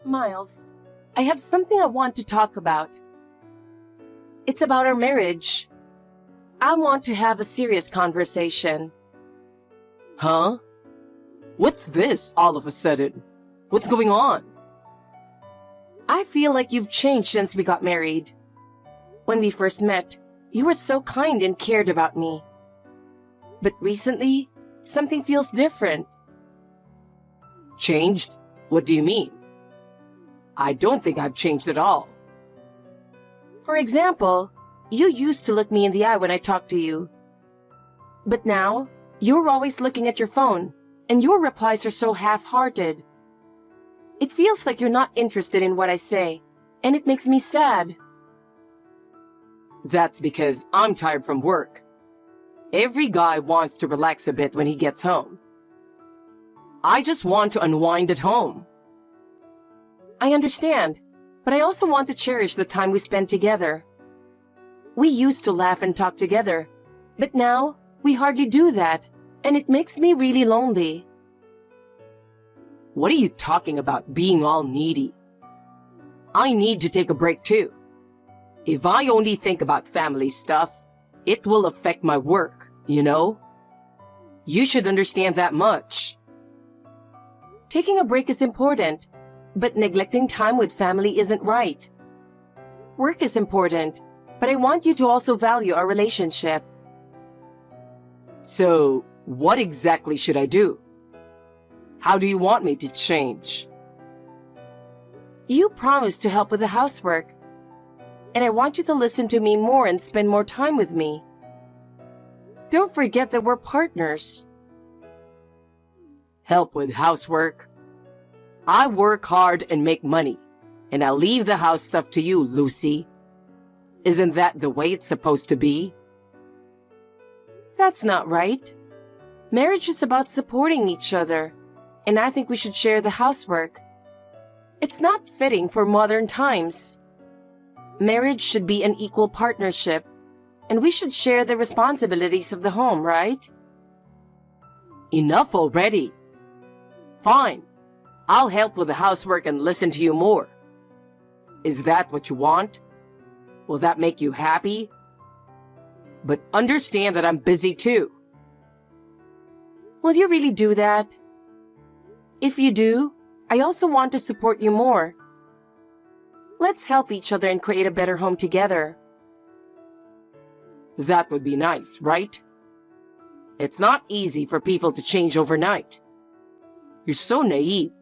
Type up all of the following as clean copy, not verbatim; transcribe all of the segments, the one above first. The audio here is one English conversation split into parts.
Miles, I have something I want to talk about. It's about our marriage. I want to have a serious conversation. Huh? What's this all of a sudden? What's going on? I feel like you've changed since we got married. When we first met, you were so kind and cared about me. But recently, something feels different. Changed? What do you mean? I don't think I've changed at all. For example, you used to look me in the eye when I talked to you. But now, you're always looking at your phone, and your replies are so half-hearted. It feels like you're not interested in what I say, and it makes me sad. That's because I'm tired from work. Every guy wants to relax a bit when he gets home. I just want to unwind at home. I understand, but I also want to cherish the time we spend together. We used to laugh and talk together, but now we hardly do that, and it makes me really lonely. What are you talking about being all needy? I need to take a break too. If I only think about family stuff, it will affect my work, you know? You should understand that much. Taking a break is important, but neglecting time with family isn't right. Work is important, but I want you to also value our relationship. So, what exactly should I do? How do you want me to change? You promised to help with the housework, and I want you to listen to me more and spend more time with me. Don't forget that we're partners. Help with housework? I work hard and make money, and I'll leave the house stuff to you, Lucy. Isn't that the way it's supposed to be? That's not right. Marriage is about supporting each other, and I think we should share the housework. It's not fitting for modern times. Marriage should be an equal partnership, and we should share the responsibilities of the home, right? Enough already. Fine. I'll help with the housework and listen to you more. Is that what you want? Will that make you happy? But understand that I'm busy too. Will you really do that? If you do, I also want to support you more. Let's help each other and create a better home together. That would be nice, right? It's not easy for people to change overnight. You're so naive.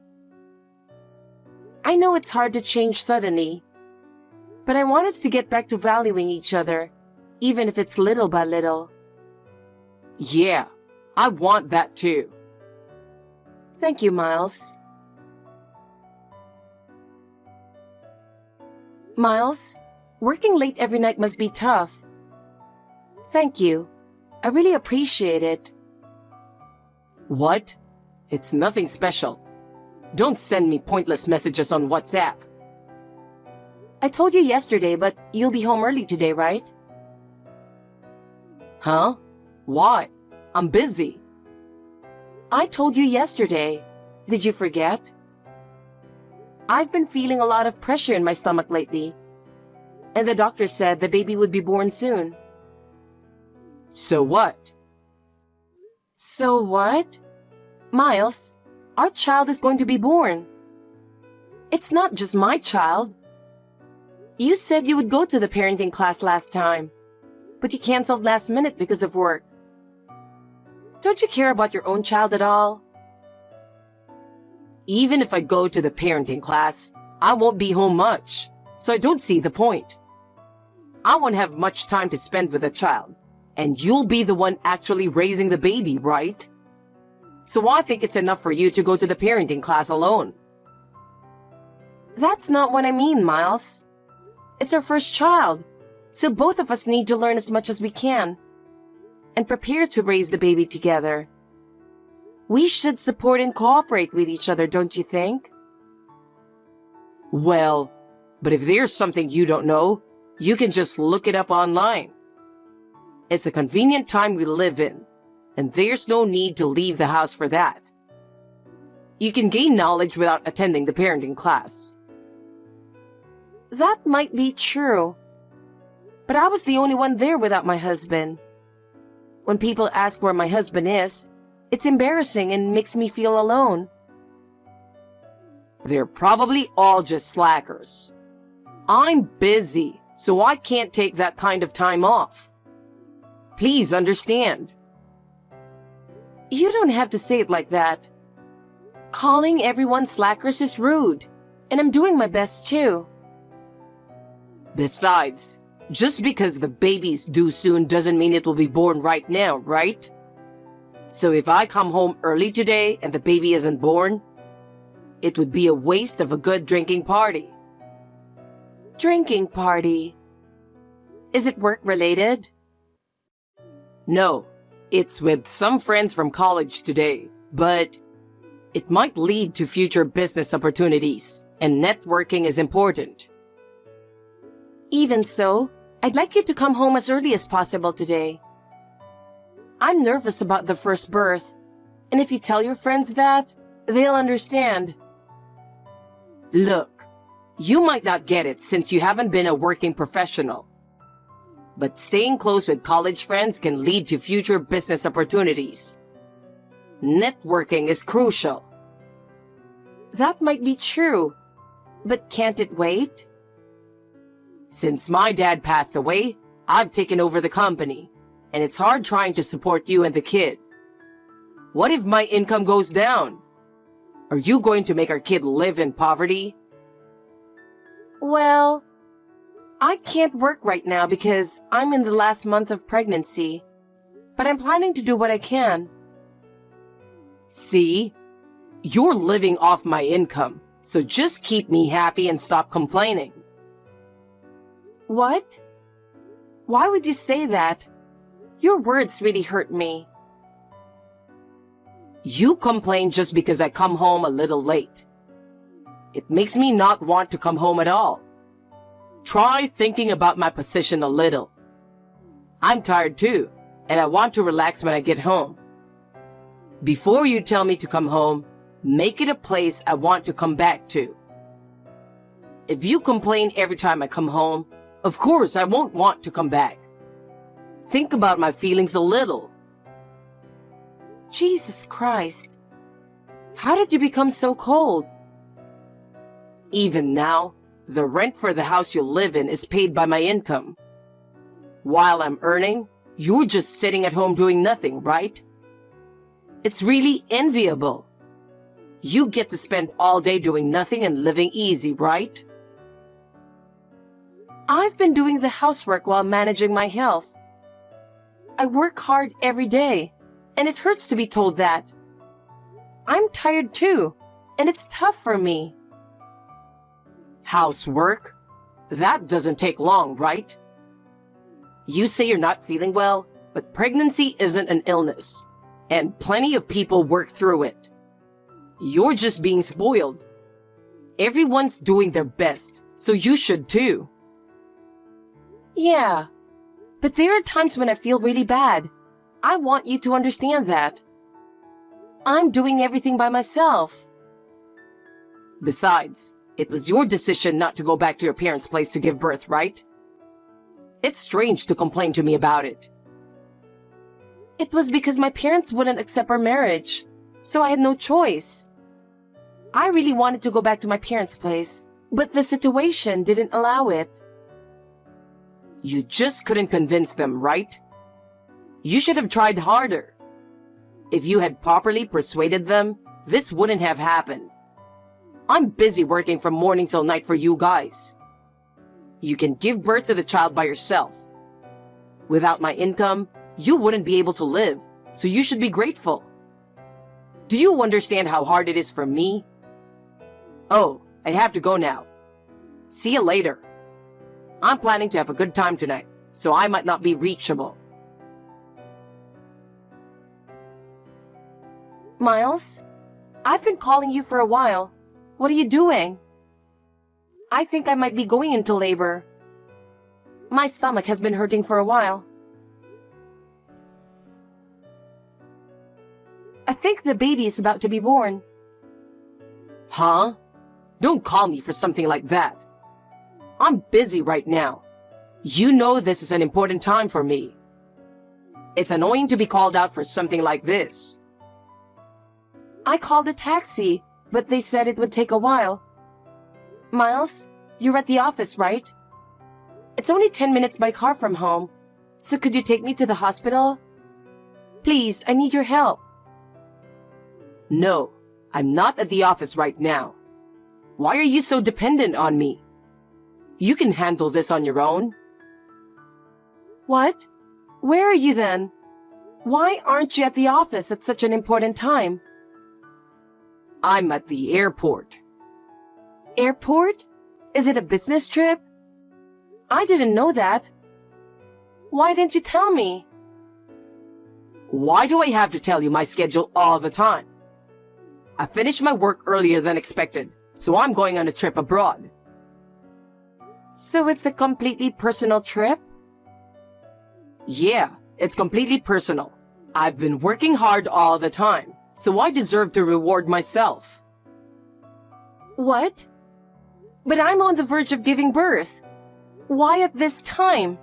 I know it's hard to change suddenly, but I want us to get back to valuing each other, even if it's little by little. Yeah, I want that too. Thank you, Miles. Miles, working late every night must be tough. Thank you. I really appreciate it. What? It's nothing special. Don't send me pointless messages on WhatsApp. I told you yesterday, but you'll be home early today, right? Huh? Why? I'm busy. I told you yesterday. Did you forget? I've been feeling a lot of pressure in my stomach lately, and the doctor said the baby would be born soon. So what? So what? Miles, our child is going to be born. It's not just my child. You said you would go to the parenting class last time, but you canceled last minute because of work. Don't you care about your own child at all? Even if I go to the parenting class, I won't be home much, so I don't see the point. I won't have much time to spend with the child, and you'll be the one actually raising the baby, right? So I think it's enough for you to go to the parenting class alone. That's not what I mean, Miles. It's our first child, so both of us need to learn as much as we can and prepare to raise the baby together. We should support and cooperate with each other, don't you think? Well, but if there's something you don't know, you can just look it up online. It's a convenient time we live in, and there's no need to leave the house for that. You can gain knowledge without attending the parenting class. That might be true. But I was the only one there without my husband. When people ask where my husband is, it's embarrassing and makes me feel alone. They're probably all just slackers. I'm busy, so I can't take that kind of time off. Please understand. You don't have to say it like that. Calling everyone slackers is rude, and I'm doing my best too. Besides, just because the baby's due soon doesn't mean it will be born right now, right? So if I come home early today and the baby isn't born, it would be a waste of a good drinking party. Drinking party? Is it work-related? No, it's with some friends from college today, but it might lead to future business opportunities, and networking is important. Even so, I'd like you to come home as early as possible today. I'm nervous about the first birth, and if you tell your friends that, they'll understand. Look, you might not get it since you haven't been a working professional. But staying close with college friends can lead to future business opportunities. Networking is crucial. That might be true, but can't it wait? Since my dad passed away, I've taken over the company, and it's hard trying to support you and the kid. What if my income goes down? Are you going to make our kid live in poverty? Well, I can't work right now because I'm in the last month of pregnancy, but I'm planning to do what I can. See? You're living off my income, so just keep me happy and stop complaining. What? Why would you say that? Your words really hurt me. You complain just because I come home a little late. It makes me not want to come home at all. Try thinking about my position a little. I'm tired too, and I want to relax when I get home. Before you tell me to come home, make it a place I want to come back to. If you complain every time I come home, of course I won't want to come back. Think about my feelings a little. Jesus Christ. How did you become so cold? Even now, the rent for the house you live in is paid by my income. While I'm earning, you're just sitting at home doing nothing, right? It's really enviable. You get to spend all day doing nothing and living easy, right? I've been doing the housework while managing my health. I work hard every day, and it hurts to be told that. I'm tired too, and it's tough for me. Housework? That doesn't take long, right? You say you're not feeling well, but pregnancy isn't an illness, and plenty of people work through it. You're just being spoiled. Everyone's doing their best, so you should too. Yeah, but there are times when I feel really bad. I want you to understand that. I'm doing everything by myself. Besides, it was your decision not to go back to your parents' place to give birth, right? It's strange to complain to me about it. It was because my parents wouldn't accept our marriage, so I had no choice. I really wanted to go back to my parents' place, but the situation didn't allow it. You just couldn't convince them, right? You should have tried harder. If you had properly persuaded them, this wouldn't have happened. I'm busy working from morning till night for you guys. You can give birth to the child by yourself. Without my income, you wouldn't be able to live, so you should be grateful. Do you understand how hard it is for me? Oh, I have to go now. See you later. I'm planning to have a good time tonight, so I might not be reachable. Miles, I've been calling you for a while. What are you doing? I think I might be going into labor. My stomach has been hurting for a while. I think the baby is about to be born. Huh? Don't call me for something like that. I'm busy right now. You know this is an important time for me. It's annoying to be called out for something like this. I called a taxi, but they said it would take a while. Miles, you're at the office, right? It's only 10 minutes by car from home, so could you take me to the hospital? Please, I need your help. No, I'm not at the office right now. Why are you so dependent on me? You can handle this on your own. What? Where are you then? Why aren't you at the office at such an important time? I'm at the airport. Airport? Is it a business trip? I didn't know that. Why didn't you tell me? Why do I have to tell you my schedule all the time? I finished my work earlier than expected, so I'm going on a trip abroad. So it's a completely personal trip? Yeah, it's completely personal. I've been working hard all the time, so I deserve to reward myself. What? But I'm on the verge of giving birth. Why at this time?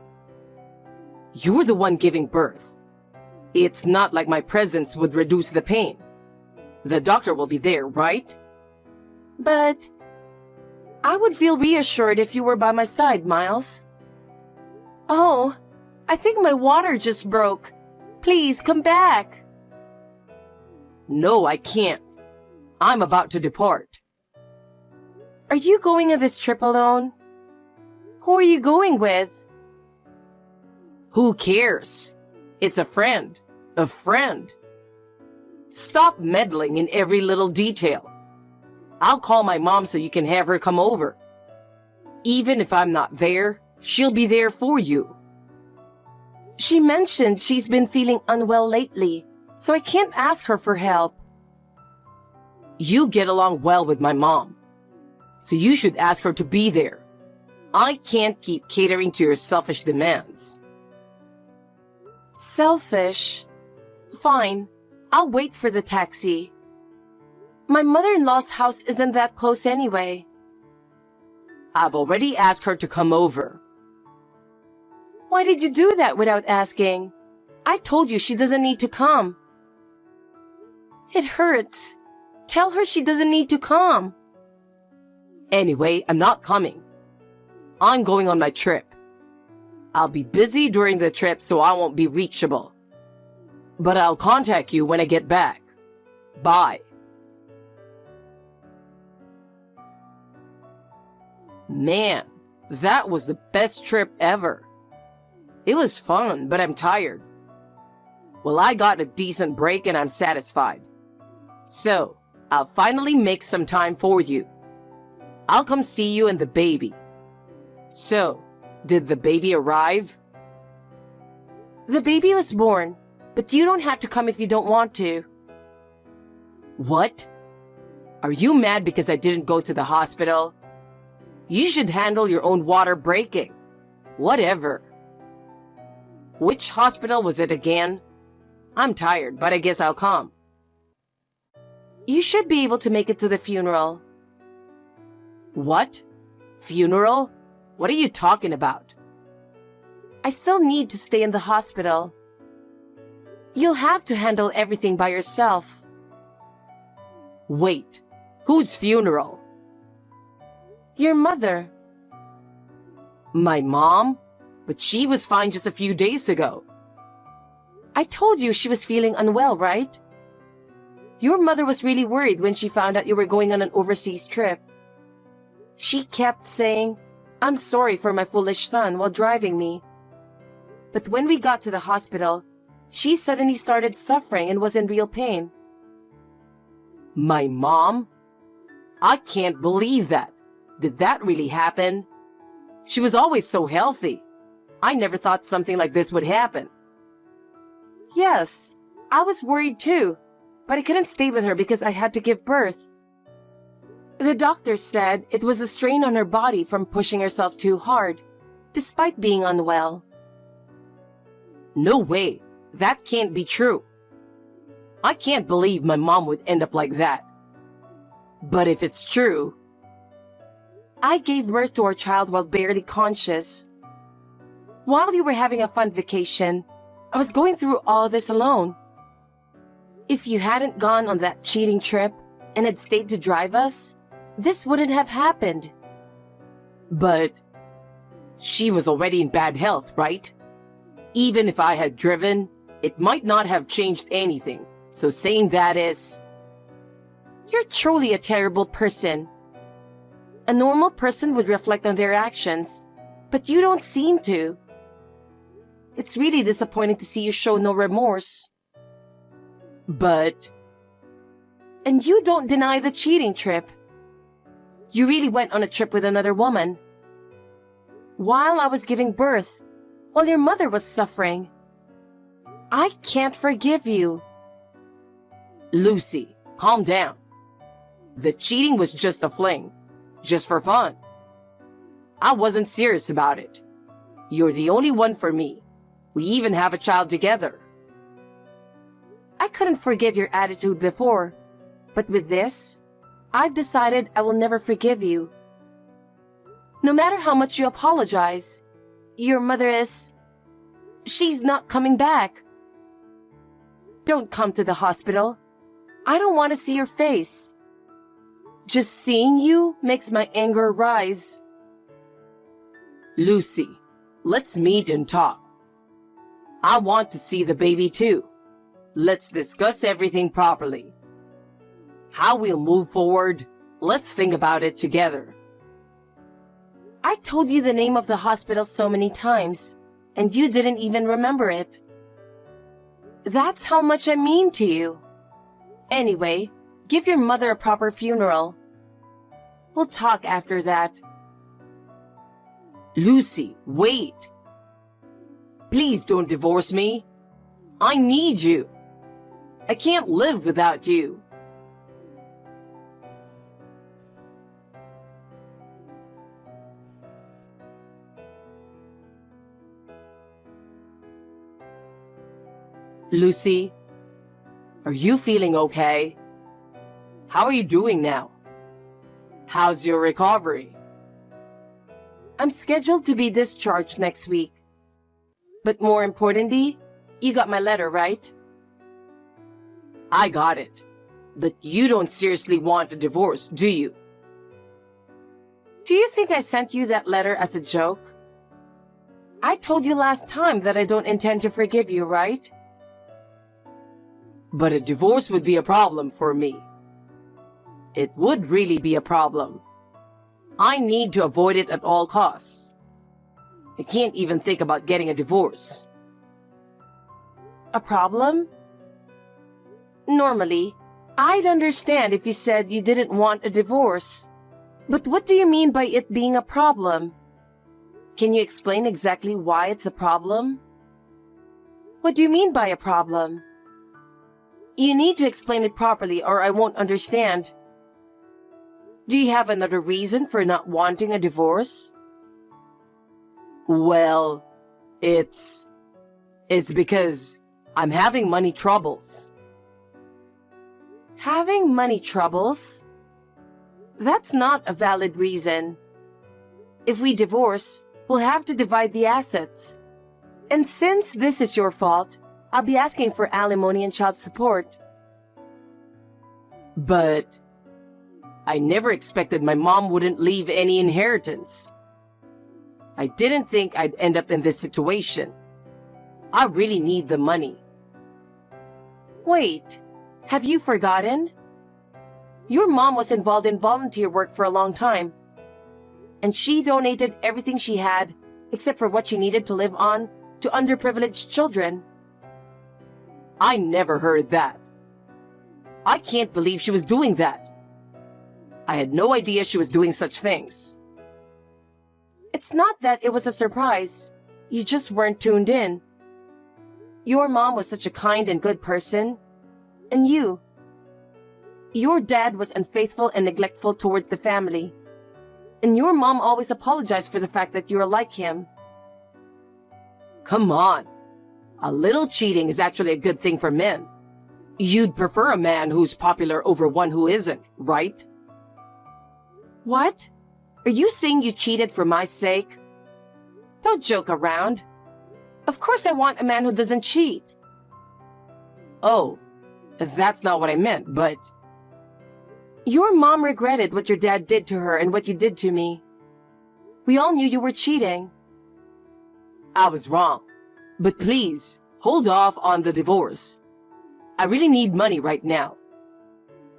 You're the one giving birth. It's not like my presence would reduce the pain. The doctor will be there, right? But I would feel reassured if you were by my side, Miles. Oh, I think my water just broke. Please come back. No, I can't. I'm about to depart. Are you going on this trip alone? Who are you going with? Who cares? It's a friend. A friend. Stop meddling in every little detail. I'll call my mom so you can have her come over. Even if I'm not there, she'll be there for you. She mentioned she's been feeling unwell lately, so I can't ask her for help. You get along well with my mom, so you should ask her to be there. I can't keep catering to your selfish demands. Selfish? Fine, I'll wait for the taxi. My mother-in-law's house isn't that close anyway. I've already asked her to come over. Why did you do that without asking? I told you she doesn't need to come. It hurts. Tell her she doesn't need to come. Anyway, I'm not coming. I'm going on my trip. I'll be busy during the trip, so I won't be reachable. But I'll contact you when I get back. Bye. Man, that was the best trip ever. It was fun, but I'm tired. Well, I got a decent break and I'm satisfied. So, I'll finally make some time for you. I'll come see you and the baby. So, did the baby arrive? The baby was born, but you don't have to come if you don't want to. What? Are you mad because I didn't go to the hospital? You should handle your own water breaking. Whatever. Which hospital was it again? I'm tired, but I guess I'll come. You should be able to make it to the funeral. What? Funeral? What are you talking about? I still need to stay in the hospital. You'll have to handle everything by yourself. Wait, whose funeral? Your mother. My mom? But she was fine just a few days ago. I told you she was feeling unwell, right? Your mother was really worried when she found out you were going on an overseas trip. She kept saying, "I'm sorry for my foolish son," while driving me. But when we got to the hospital, she suddenly started suffering and was in real pain. My mom? I can't believe that. Did that really happen? She was always so healthy. I never thought something like this would happen. Yes, I was worried too, but I couldn't stay with her because I had to give birth. The doctor said it was a strain on her body from pushing herself too hard, despite being unwell. No way. That can't be true. I can't believe my mom would end up like that. But if it's true, I gave birth to our child while barely conscious. While you were having a fun vacation, I was going through all this alone. If you hadn't gone on that cheating trip and had stayed to drive us, this wouldn't have happened. but she was already in bad health, right? Even if I had driven, it might not have changed anything. So saying that is... You're truly a terrible person. A normal person would reflect on their actions, but you don't seem to. It's really disappointing to see you show no remorse. But... And you don't deny the cheating trip. You really went on a trip with another woman. While I was giving birth, while your mother was suffering. I can't forgive you. Lucy, calm down. The cheating was just a fling. Just for fun. I wasn't serious about it. You're the only one for me. We even have a child together. I couldn't forgive your attitude before, but with this, I've decided I will never forgive you. No matter how much you apologize, your mother is... She's not coming back. Don't come to the hospital. I don't want to see your face. Just seeing you makes my anger rise. Lucy, let's meet and talk. I want to see the baby too. Let's discuss everything properly. How we'll move forward, let's think about it together. I told you the name of the hospital so many times, and you didn't even remember it. That's how much I mean to you. Anyway, give your mother a proper funeral. We'll talk after that. Lucy, wait. Please don't divorce me. I need you. I can't live without you. Lucy, are you feeling okay? How are you doing now? How's your recovery? I'm scheduled to be discharged next week. But more importantly, you got my letter, right? I got it. But you don't seriously want a divorce, do you? Do you think I sent you that letter as a joke? I told you last time that I don't intend to forgive you, right? But a divorce would be a problem for me. It would really be a problem. I need to avoid it at all costs. I can't even think about getting a divorce. A problem? Normally, I'd understand if you said you didn't want a divorce. But what do you mean by it being a problem? Can you explain exactly why it's a problem? What do you mean by a problem? You need to explain it properly or I won't understand. Do you have another reason for not wanting a divorce? Well, it's because I'm having money troubles. Having money troubles? That's not a valid reason. If we divorce, we'll have to divide the assets. And since this is your fault, I'll be asking for alimony and child support. But I never expected my mom wouldn't leave any inheritance. I didn't think I'd end up in this situation. I really need the money. Wait, have you forgotten? Your mom was involved in volunteer work for a long time. And she donated everything she had, except for what she needed to live on, to underprivileged children. I never heard that. I can't believe she was doing that. I had no idea she was doing such things. It's not that it was a surprise. You just weren't tuned in. Your mom was such a kind and good person. And your dad was unfaithful and neglectful towards the family. And your mom always apologized for the fact that you're like him. Come on. A little cheating is actually a good thing for men. You'd prefer a man who's popular over one who isn't, right? What? Are you saying you cheated for my sake? Don't joke around. Of course I want a man who doesn't cheat. Oh, that's not what I meant, but... Your mom regretted what your dad did to her and what you did to me. We all knew you were cheating. I was wrong. But please, hold off on the divorce. I really need money right now.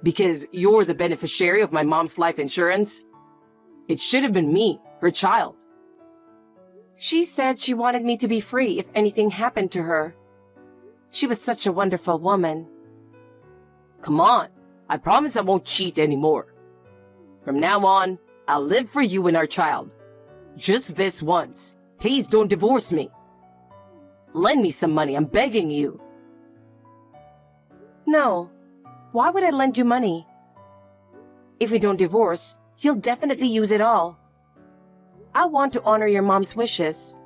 Because you're the beneficiary of my mom's life insurance. It should have been me, her child. She said she wanted me to be free if anything happened to her. She was such a wonderful woman. Come on, I promise I won't cheat anymore. From now on, I'll live for you and our child. Just this once. Please don't divorce me. Lend me some money, I'm begging you. No. Why would I lend you money? If we don't divorce, you'll definitely use it all. I want to honor your mom's wishes.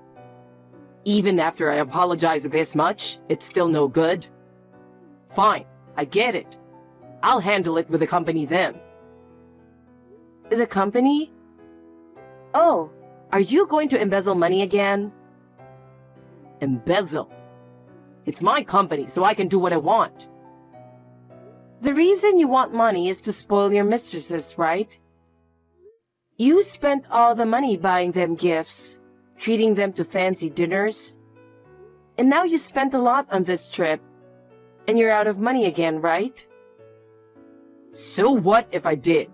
Even after I apologize this much, it's still no good? Fine, I get it. I'll handle it with the company then. The company? Oh, are you going to embezzle money again? Embezzle? It's my company, so I can do what I want. The reason you want money is to spoil your mistresses, right? You spent all the money buying them gifts, treating them to fancy dinners. And now you spent a lot on this trip. And you're out of money again, right? So what if I did?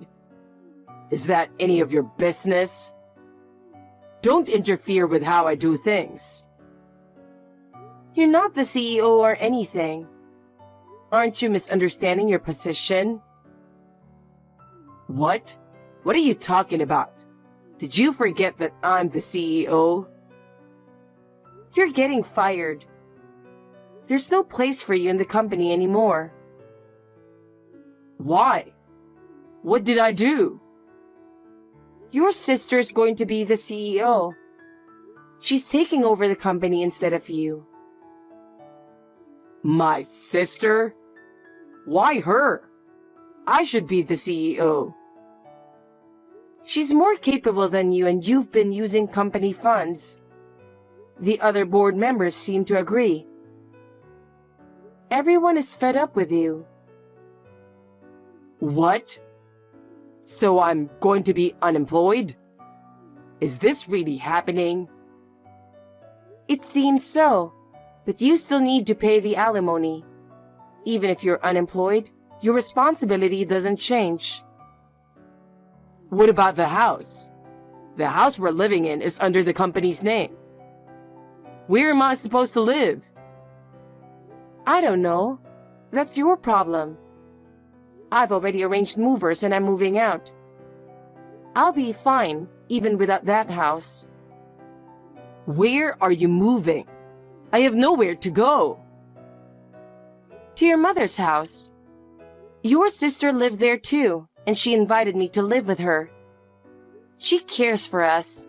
Is that any of your business? Don't interfere with how I do things. You're not the CEO or anything. Aren't you misunderstanding your position? What? What are you talking about? Did you forget that I'm the CEO? You're getting fired. There's no place for you in the company anymore. Why? What did I do? Your sister's going to be the CEO. She's taking over the company instead of you. My sister? Why her? I should be the CEO. She's more capable than you and you've been using company funds. The other board members seem to agree. Everyone is fed up with you. What? So I'm going to be unemployed? Is this really happening? It seems so, but you still need to pay the alimony. Even if you're unemployed, your responsibility doesn't change. What about the house? The house we're living in is under the company's name. Where am I supposed to live? I don't know. That's your problem. I've already arranged movers and I'm moving out. I'll be fine, even without that house. Where are you moving? I have nowhere to go. To your mother's house. Your sister lived there too, and she invited me to live with her. She cares for us.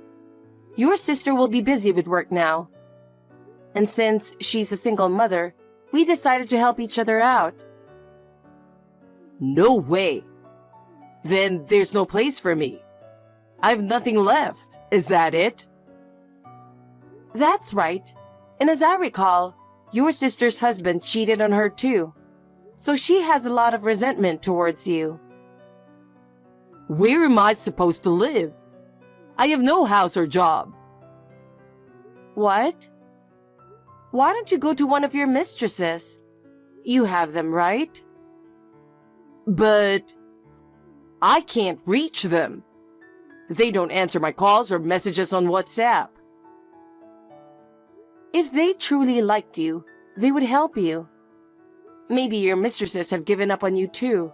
Your sister will be busy with work now. And since she's a single mother, we decided to help each other out. No way. Then there's no place for me. I have nothing left. Is that it? That's right. And as I recall, your sister's husband cheated on her too. So she has a lot of resentment towards you. Where am I supposed to live? I have no house or job. What? Why don't you go to one of your mistresses? You have them, right? But I can't reach them. They don't answer my calls or messages on WhatsApp. If they truly liked you, they would help you. Maybe your mistresses have given up on you too.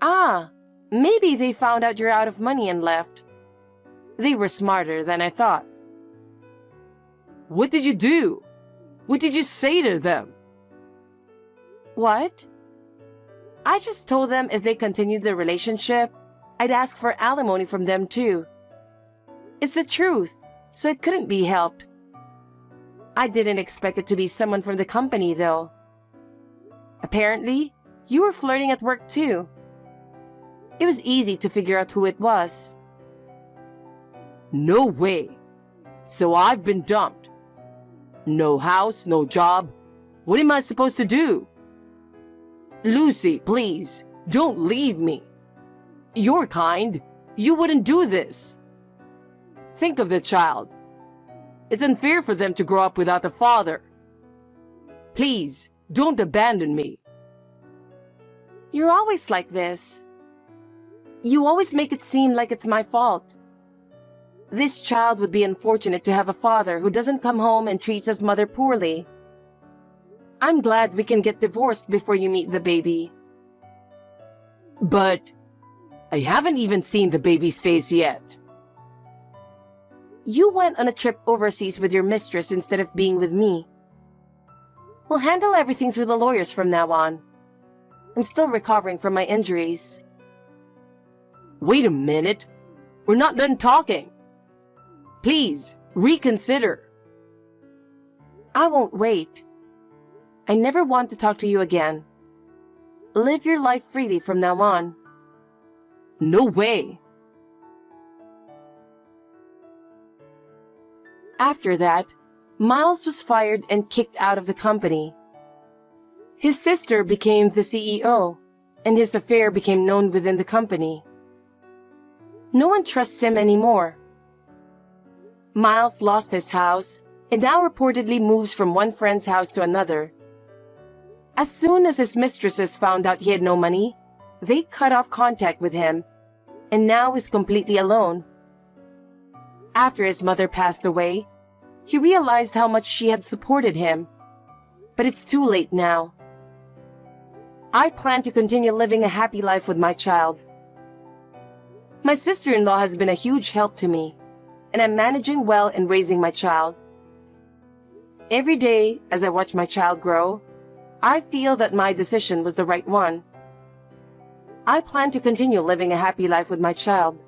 Ah, maybe they found out you're out of money and left. They were smarter than I thought. What did you do? What did you say to them? What? I just told them if they continued the relationship, I'd ask for alimony from them too. It's the truth, so it couldn't be helped. I didn't expect it to be someone from the company though. Apparently, you were flirting at work too. It was easy to figure out who it was. No way. So I've been dumped. No house, no job. What am I supposed to do? Lucy, please, don't leave me. You're kind. You wouldn't do this. Think of the child. It's unfair for them to grow up without a father. Please, don't abandon me. You're always like this. You always make it seem like it's my fault. This child would be unfortunate to have a father who doesn't come home and treats his mother poorly. I'm glad we can get divorced before you meet the baby. But I haven't even seen the baby's face yet. You went on a trip overseas with your mistress instead of being with me. We'll handle everything through the lawyers from now on. I'm still recovering from my injuries. Wait a minute. We're not done talking. Please, reconsider. I won't wait. I never want to talk to you again. Live your life freely from now on. No way. After that, Miles was fired and kicked out of the company. His sister became the CEO, and his affair became known within the company. No one trusts him anymore. Miles lost his house and now reportedly moves from one friend's house to another. As soon as his mistresses found out he had no money, they cut off contact with him and now is completely alone. After his mother passed away, he realized how much she had supported him. But it's too late now. I plan to continue living a happy life with my child. My sister-in-law has been a huge help to me, and I'm managing well in raising my child. Every day, as I watch my child grow, I feel that my decision was the right one. I plan to continue living a happy life with my child.